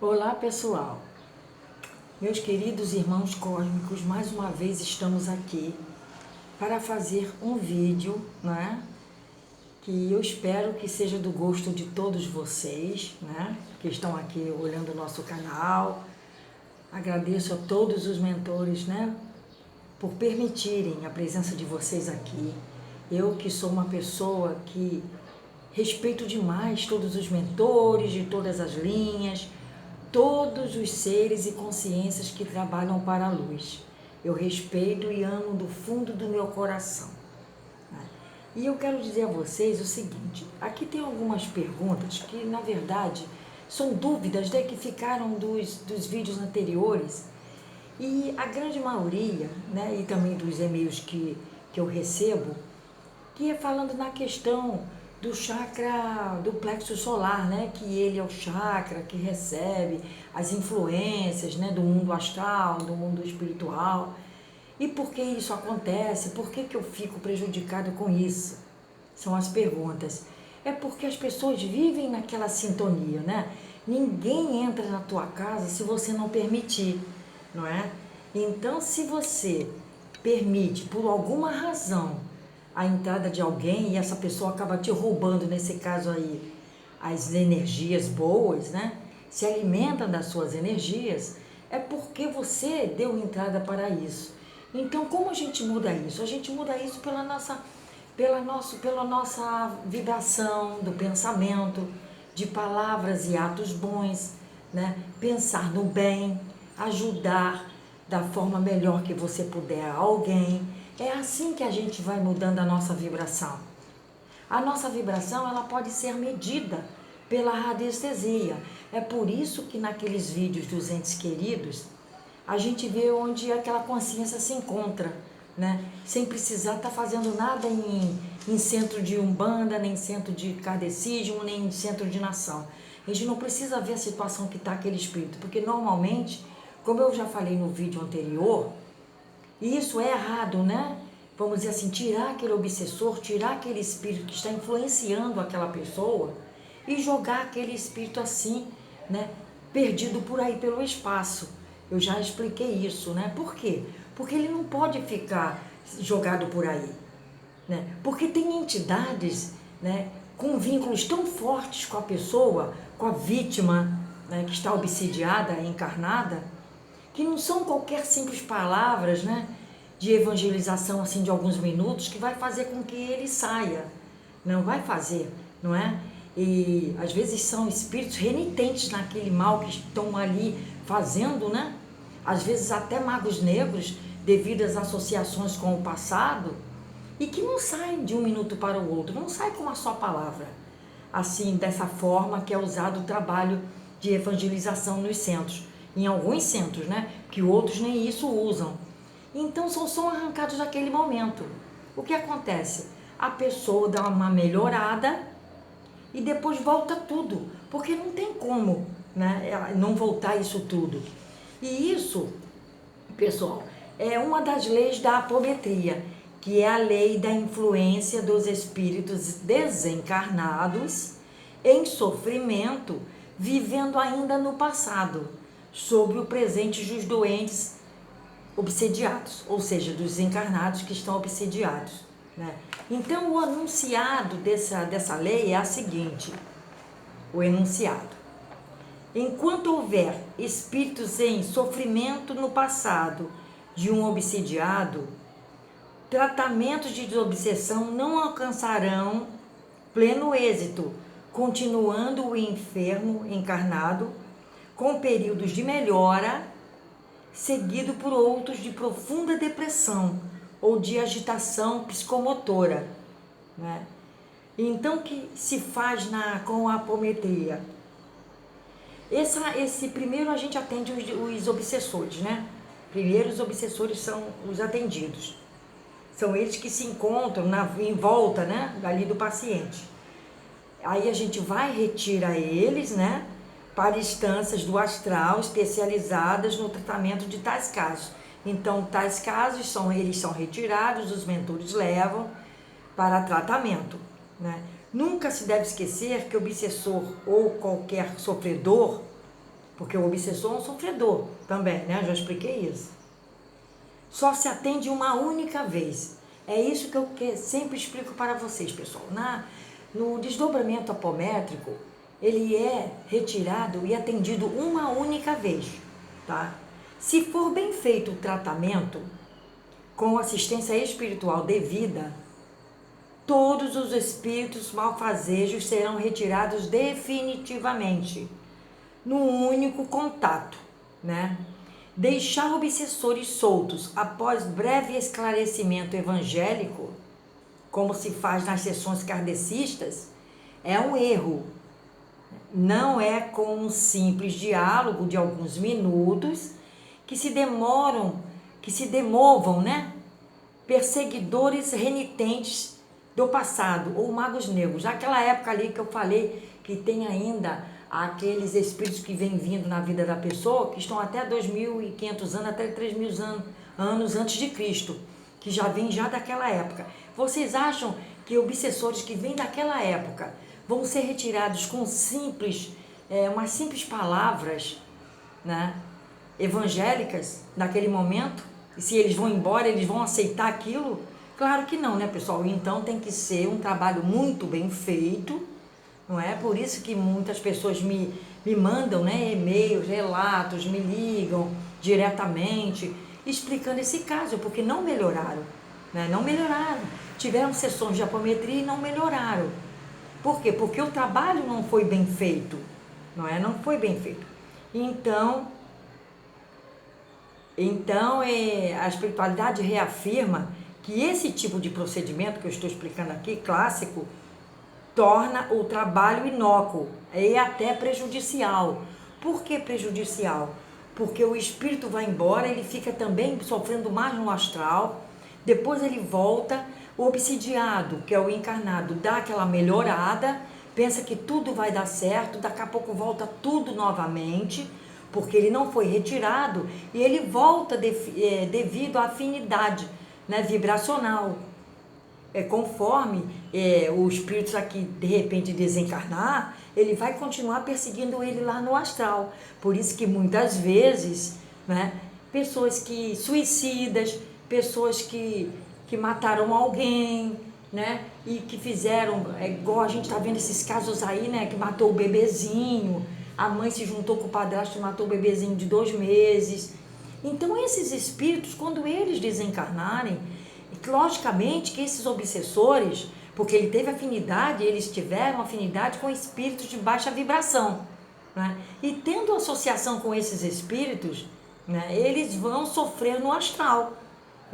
Olá pessoal, meus queridos irmãos cósmicos, mais uma vez estamos aqui para fazer um vídeo, né? Que eu espero que seja do gosto de todos vocês, né? Que estão aqui olhando o nosso canal. Agradeço a todos os mentores, né? Por permitirem a presença de vocês aqui. Eu que sou uma pessoa que respeito demais todos os mentores de todas as linhas, todos os seres e consciências que trabalham para a luz. Eu respeito e amo do fundo do meu coração. E eu quero dizer a vocês o seguinte, aqui tem algumas perguntas que, na verdade, são dúvidas, né, que ficaram dos vídeos anteriores, e a grande maioria, né, e também dos e-mails que eu recebo, que é falando na questão do chakra do plexo solar, né? Que ele é o chakra que recebe as influências, né? Do mundo astral, do mundo espiritual. E por que isso acontece? Por que eu fico prejudicado com isso? São as perguntas. É porque as pessoas vivem naquela sintonia, né? Ninguém entra na tua casa se você não permitir, não é? Então, se você permite, por alguma razão, a entrada de alguém e essa pessoa acaba te roubando, nesse caso aí, as energias boas, né? Se alimenta das suas energias, é porque você deu entrada para isso. Então, como a gente muda isso? A gente muda isso pela nossa vibração do pensamento, de palavras e atos bons, né? Pensar no bem, ajudar da forma melhor que você puder a alguém. É assim que a gente vai mudando a nossa vibração. A nossa vibração, ela pode ser medida pela radiestesia. É por isso que naqueles vídeos dos entes queridos, a gente vê onde aquela consciência se encontra, né? Sem precisar estar fazendo nada em centro de umbanda, nem centro de kardecismo, nem centro de nação. A gente não precisa ver a situação que está aquele espírito, porque normalmente, como eu já falei no vídeo anterior, e isso é errado, né? Vamos dizer assim, tirar aquele obsessor, tirar aquele espírito que está influenciando aquela pessoa e jogar aquele espírito assim, né? Perdido por aí pelo espaço. Eu já expliquei isso, né? Por quê? Porque ele não pode ficar jogado por aí, né? Porque tem entidades, né, com vínculos tão fortes com a pessoa, com a vítima, né, que está obsidiada, encarnada, que não são qualquer simples palavras, né, de evangelização assim de alguns minutos que vai fazer com que ele saia. Não vai fazer, não é? E às vezes são espíritos renitentes naquele mal que estão ali fazendo, né? Às vezes até magos negros, devido às associações com o passado, e que não saem de um minuto para o outro, não sai com uma só palavra. Assim, dessa forma que é usado o trabalho de evangelização nos centros. Em alguns centros, né? Que outros nem isso usam. Então, são arrancados naquele momento. O que acontece? A pessoa dá uma melhorada e depois volta tudo. Porque não tem como, né, não voltar isso tudo. E isso, pessoal, é uma das leis da apometria, que é a lei da influência dos espíritos desencarnados em sofrimento, vivendo ainda no passado, sobre o presente dos doentes obsediados, ou seja, dos encarnados que estão obsediados, né? Então, o anunciado dessa lei é a seguinte, o enunciado. Enquanto houver espíritos em sofrimento no passado de um obsidiado, tratamentos de desobsessão não alcançarão pleno êxito, continuando o enfermo encarnado com períodos de melhora, seguido por outros de profunda depressão ou de agitação psicomotora, né? Então, o que se faz com a apometria? Esse primeiro a gente atende os obsessores, né? Primeiro os obsessores são os atendidos. São eles que se encontram em volta, né, ali do paciente. Aí a gente vai retirar eles, né, para instâncias do astral especializadas no tratamento de tais casos. Então, tais casos eles são retirados, os mentores levam para tratamento, né? Nunca se deve esquecer que o obsessor ou qualquer sofredor porque o obsessor é um sofredor também, né? Eu já expliquei isso. Só se atende uma única vez. É isso que eu sempre explico para vocês, pessoal. No desdobramento apométrico, ele é retirado e atendido uma única vez, tá? Se for bem feito o tratamento, com assistência espiritual devida, todos os espíritos malfazejos serão retirados definitivamente, num único contato, né? Deixar obsessores soltos após breve esclarecimento evangélico, como se faz nas sessões kardecistas, é um erro. Não é com um simples diálogo de alguns minutos que se demovam, né? Perseguidores renitentes do passado, ou magos negros. Aquela época ali que eu falei que tem ainda aqueles espíritos que vêm vindo na vida da pessoa, que estão até 2.500 anos, até 3.000 anos antes de Cristo, que já vem já daquela época. Vocês acham que obsessores que vêm daquela época vão ser retirados com umas simples palavras, né, evangélicas naquele momento? E se eles vão embora, eles vão aceitar aquilo? Claro que não, né, pessoal? Então tem que ser um trabalho muito bem feito, não é? Por isso que muitas pessoas me mandam, né, e-mails, relatos, me ligam diretamente, explicando esse caso, porque não melhoraram, né? Não melhoraram. Tiveram sessões de apometria e não melhoraram. Por quê? Porque o trabalho não foi bem feito, não é? Não foi bem feito. Então a espiritualidade reafirma que esse tipo de procedimento que eu estou explicando aqui, clássico, torna o trabalho inócuo e até prejudicial. Por que prejudicial? Porque o espírito vai embora, ele fica também sofrendo mais no astral, depois ele volta, o obsidiado, que é o encarnado, dá aquela melhorada, pensa que tudo vai dar certo, daqui a pouco volta tudo novamente, porque ele não foi retirado e ele volta devido à afinidade, né, vibracional. Conforme o espírito aqui de repente desencarnar, ele vai continuar perseguindo ele lá no astral. Por isso que muitas vezes, né, pessoas que suicidas, pessoas que mataram alguém, né, e que fizeram, igual a gente está vendo esses casos aí, né, que matou o bebezinho, a mãe se juntou com o padrasto e matou o bebezinho de 2 meses. Então esses espíritos, quando eles desencarnarem, logicamente que esses obsessores, porque ele teve afinidade, eles tiveram afinidade com espíritos de baixa vibração, né? E tendo associação com esses espíritos, né, eles vão sofrer no astral.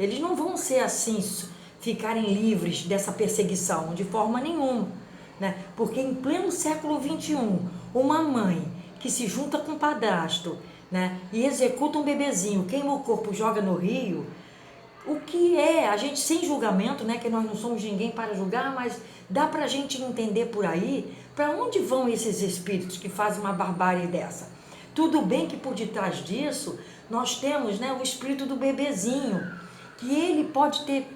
Eles não vão ser assim, ficarem livres dessa perseguição de forma nenhuma, né? Porque em pleno século XXI, uma mãe que se junta com o padrasto, né, e executa um bebezinho, queima o corpo, joga no rio. O que é, a gente sem julgamento, né, que nós não somos ninguém para julgar, mas dá para a gente entender por aí, para onde vão esses espíritos que fazem uma barbárie dessa. Tudo bem que por detrás disso, nós temos, né, o espírito do bebezinho, que ele pode ter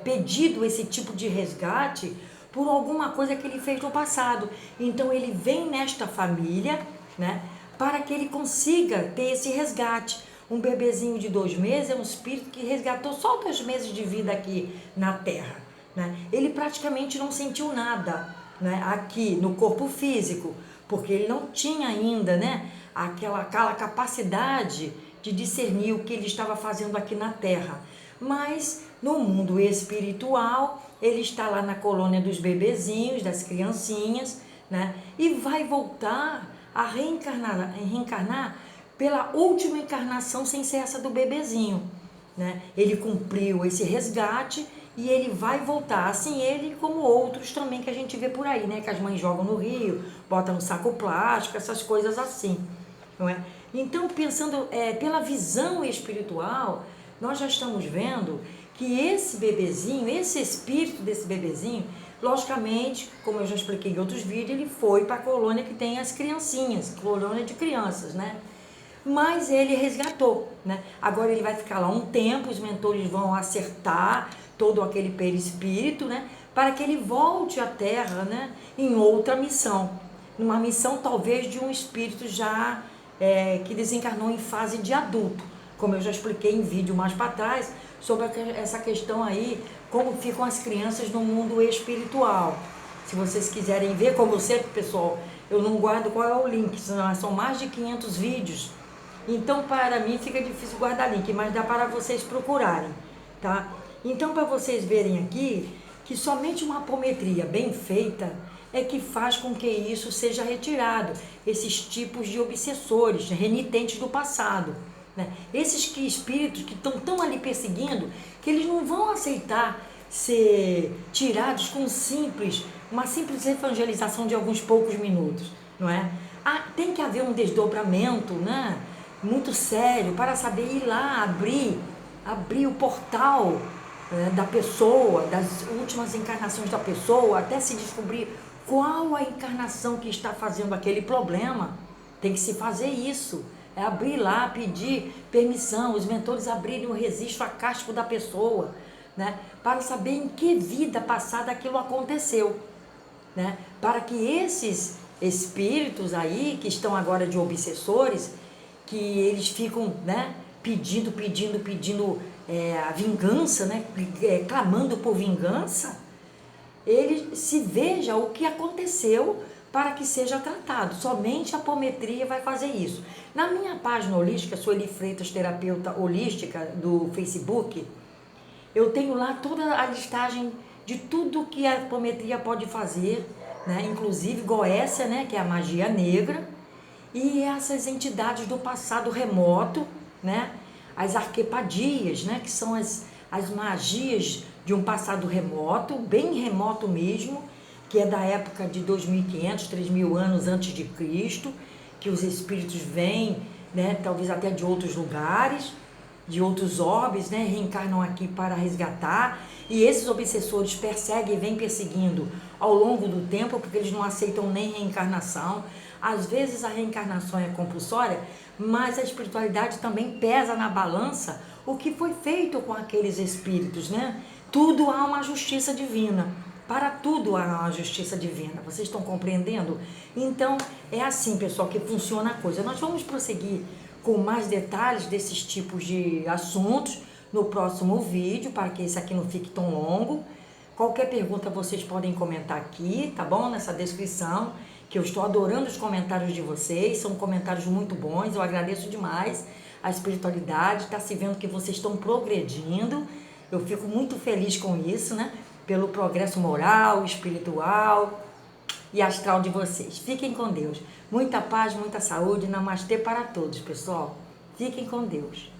pedido esse tipo de resgate por alguma coisa que ele fez no passado. Então ele vem nesta família, né, para que ele consiga ter esse resgate. Um bebezinho de 2 meses é um espírito que resgatou só 2 meses de vida aqui na Terra, né? Ele praticamente não sentiu nada, né, aqui no corpo físico, porque ele não tinha ainda, né, aquela capacidade de discernir o que ele estava fazendo aqui na Terra. Mas no mundo espiritual, ele está lá na colônia dos bebezinhos, das criancinhas, né, e vai voltar a reencarnar pela última encarnação sem ser essa do bebezinho, né? Ele cumpriu esse resgate e ele vai voltar, assim ele como outros também que a gente vê por aí, né? Que as mães jogam no rio, botam no saco plástico, essas coisas assim, não é? Então, pensando pela visão espiritual, nós já estamos vendo que esse bebezinho, esse espírito desse bebezinho, logicamente, como eu já expliquei em outros vídeos, ele foi para a colônia que tem as criancinhas, colônia de crianças, né? Mas ele resgatou, né? Agora ele vai ficar lá um tempo, os mentores vão acertar todo aquele perispírito, né? Para que ele volte à Terra, né? Em outra missão, numa missão talvez de um espírito já que desencarnou em fase de adulto, como eu já expliquei em vídeo mais para trás, sobre essa questão aí, como ficam as crianças no mundo espiritual. Se vocês quiserem ver, como eu sempre, pessoal, eu não guardo qual é o link, são mais de 500 vídeos, então para mim fica difícil guardar link, mas dá para vocês procurarem, tá? Então, para vocês verem aqui, que somente uma apometria bem feita é que faz com que isso seja retirado, esses tipos de obsessores, renitentes do passado, né? Esses espíritos que estão tão ali perseguindo, que eles não vão aceitar ser tirados com uma simples evangelização de alguns poucos minutos, não é? Tem que haver um desdobramento, né, muito sério, para saber ir lá abrir o portal da pessoa, das últimas encarnações da pessoa, até se descobrir qual a encarnação que está fazendo aquele problema. Tem que se fazer isso, é abrir lá, pedir permissão, os mentores abrirem o registro acástico da pessoa, né, para saber em que vida passada aquilo aconteceu, né, para que esses espíritos aí, que estão agora de obsessores, que eles ficam, né, pedindo a vingança, né, clamando por vingança, ele se veja o que aconteceu para que seja tratado. Somente a apometria vai fazer isso. Na minha página holística, Sueli Freitas, terapeuta holística, do Facebook, eu tenho lá toda a listagem de tudo que a apometria pode fazer, né? Inclusive Goécia, né, que é a magia negra, e essas entidades do passado remoto, né? As arquepadias, né, que são as magias de um passado remoto, bem remoto mesmo, que é da época de 2.500, 3.000 anos antes de Cristo, que os espíritos vêm, né, talvez até de outros lugares, de outros orbes, né, reencarnam aqui para resgatar, e esses obsessores perseguem e vêm perseguindo ao longo do tempo, porque eles não aceitam nem reencarnação. Às vezes a reencarnação é compulsória, mas a espiritualidade também pesa na balança o que foi feito com aqueles espíritos, né? Tudo há uma justiça divina. Para tudo há uma justiça divina. Vocês estão compreendendo? Então, é assim, pessoal, que funciona a coisa. Nós vamos prosseguir com mais detalhes desses tipos de assuntos no próximo vídeo, para que esse aqui não fique tão longo. Qualquer pergunta vocês podem comentar aqui, tá bom? Nessa descrição, que eu estou adorando os comentários de vocês, são comentários muito bons, eu agradeço demais a espiritualidade, está se vendo que vocês estão progredindo, eu fico muito feliz com isso, né? Pelo progresso moral, espiritual e astral de vocês. Fiquem com Deus. Muita paz, muita saúde, namastê para todos, pessoal. Fiquem com Deus.